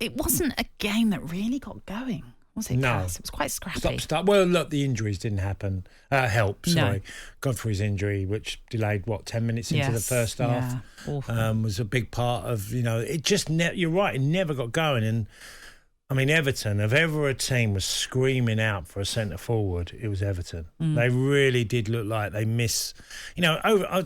it wasn't a game that really got going, was it? No. Cass? It was quite scrappy. Stop. Well, look, the injuries didn't happen. Help, sorry. No. Godfrey's injury, which delayed, 10 minutes into the first half, was a big part of, it just, you're right, it never got going. And, I mean, Everton, if ever a team was screaming out for a centre-forward, it was Everton. They really did look like they miss... I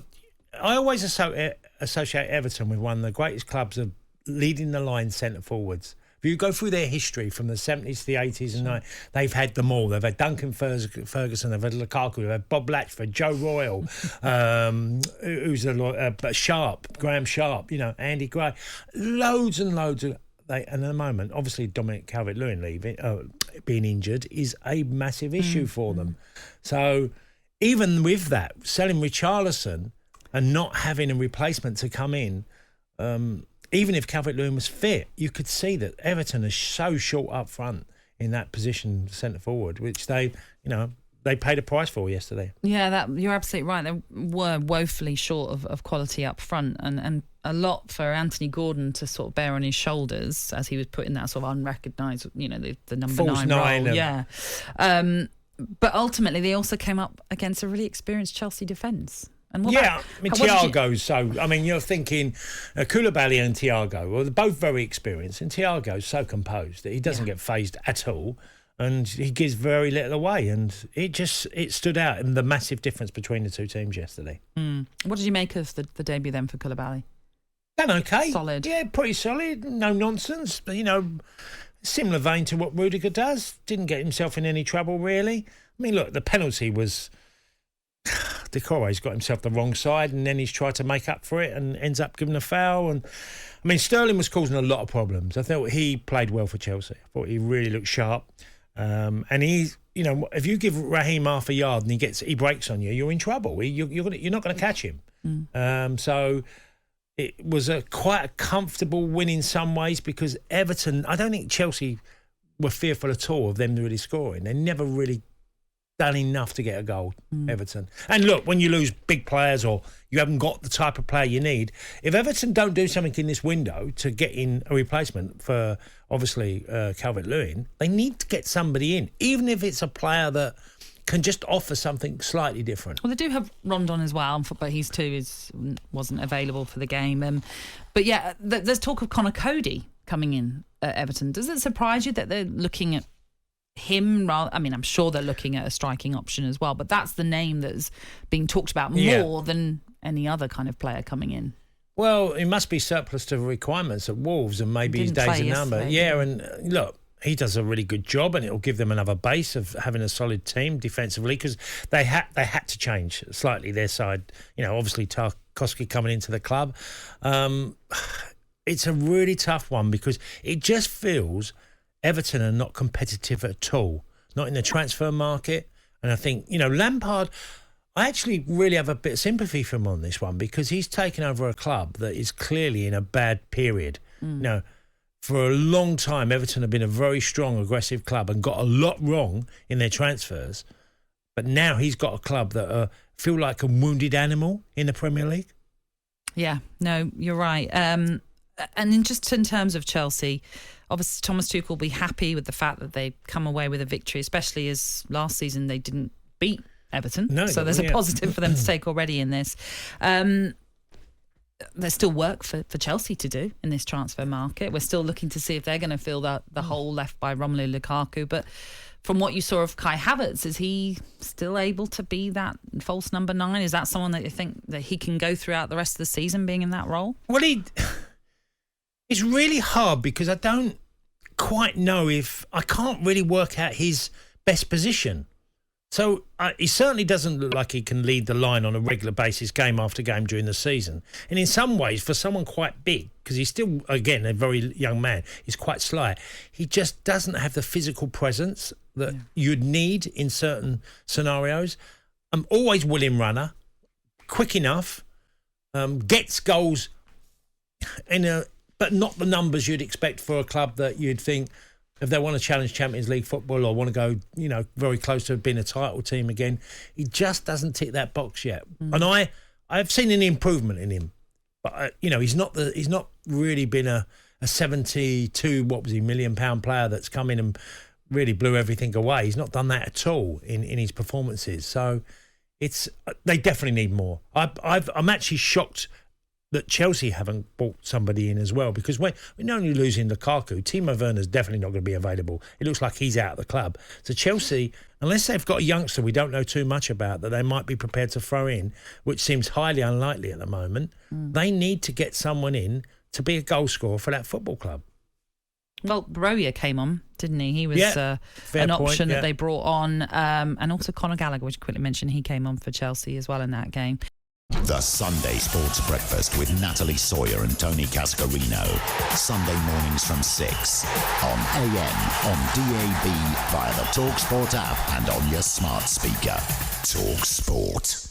always associate Everton with one of the greatest clubs of leading the line centre-forwards. If you go through their history from the 70s to the 80s and 90s, they've had them all. They've had Duncan Ferguson, they've had Lukaku, they've had Bob Latchford, Joe Royal, who's Sharp, Graham Sharp, Andy Gray. Loads and loads of... and at the moment, obviously, Dominic Calvert-Lewin being injured is a massive issue for them. So even with that, selling Richarlison and not having a replacement to come in... even if Calvert-Lewin was fit, you could see that Everton is so short up front in that position, centre forward, which they paid a price for yesterday. Yeah, you're absolutely right. They were woefully short of quality up front, and a lot for Anthony Gordon to sort of bear on his shoulders as he was put in that sort of unrecognised, the number False 9 role. Yeah. But ultimately, they also came up against a really experienced Chelsea defence. Thiago's you're thinking Koulibaly and Thiago, well, they're both very experienced, and Thiago's so composed that he doesn't get phased at all, and he gives very little away, and it stood out in the massive difference between the two teams yesterday. What did you make of the debut then for Koulibaly? Done okay. Solid. Yeah, pretty solid. No nonsense, but, similar vein to what Rudiger does. Didn't get himself in any trouble, really. I mean, look, the penalty was... Decore's got himself the wrong side, and then he's tried to make up for it and ends up giving a foul. And I mean, Sterling was causing a lot of problems. I thought he played well for Chelsea. I thought he really looked sharp. And he's, if you give Raheem half a yard and he breaks on you, you're in trouble. You're not going to catch him. So it was quite a comfortable win in some ways, because Everton, I don't think Chelsea were fearful at all of them really scoring. They never really done enough to get a goal, Everton. And look, when you lose big players or you haven't got the type of player you need, if Everton don't do something in this window to get in a replacement for, obviously, Calvert-Lewin, they need to get somebody in, even if it's a player that can just offer something slightly different. Well, they do have Rondon as well, but he's wasn't available for the game. But yeah, there's talk of Conor Cody coming in at Everton. Does it surprise you that they're looking at him? I'm sure they're looking at a striking option as well, but that's the name that's being talked about more than any other kind of player coming in. Well, it must be surplus to requirements at Wolves, and maybe his days are numbered. Yeah, and look, he does a really good job, and it'll give them another base of having a solid team defensively, because they had to change slightly their side. Obviously Tarkowski coming into the club. It's a really tough one, because it just feels Everton are not competitive at all, not in the transfer market. And I think, Lampard, I actually really have a bit of sympathy for him on this one, because he's taken over a club that is clearly in a bad period. For a long time, Everton have been a very strong, aggressive club and got a lot wrong in their transfers. But now he's got a club that feel like a wounded animal in the Premier League. Yeah, no, you're right. And just in terms of Chelsea, obviously Thomas Tuchel will be happy with the fact that they come away with a victory, especially as last season they didn't beat Everton. No, so there's a positive for them to take already in this. There's still work for Chelsea to do in this transfer market. We're still looking to see if they're going to fill the hole left by Romelu Lukaku. But from what you saw of Kai Havertz, is he still able to be that false number 9? Is that someone that you think that he can go throughout the rest of the season being in that role? Well, it's really hard, because I don't quite know I can't really work out his best position. So he certainly doesn't look like he can lead the line on a regular basis, game after game during the season. And in some ways, for someone quite big, because he's still, again, a very young man, he's quite slight, he just doesn't have the physical presence that you'd need in certain scenarios. Always willing runner, quick enough, gets goals but not the numbers you'd expect for a club that you'd think, if they want to challenge Champions League football or want to go, very close to being a title team again, he just doesn't tick that box yet. And I've seen an improvement in him, but he's not really been a a 72, £1 million player that's come in and really blew everything away. He's not done that at all in his performances. So they definitely need more. I'm actually shocked that Chelsea haven't bought somebody in as well, because we're not only losing Lukaku, Timo Werner's definitely not going to be available. It looks like he's out of the club. So Chelsea, unless they've got a youngster we don't know too much about that they might be prepared to throw in, which seems highly unlikely at the moment, they need to get someone in to be a goal scorer for that football club. Well, Broja came on, didn't he? He was an option that they brought on. And also Conor Gallagher, which quickly mentioned, he came on for Chelsea as well in that game. The Sunday Sports Breakfast with Natalie Sawyer and Tony Cascarino. Sunday mornings from 6 on AM, on DAB, via the talkSPORT app and on your smart speaker. talkSPORT.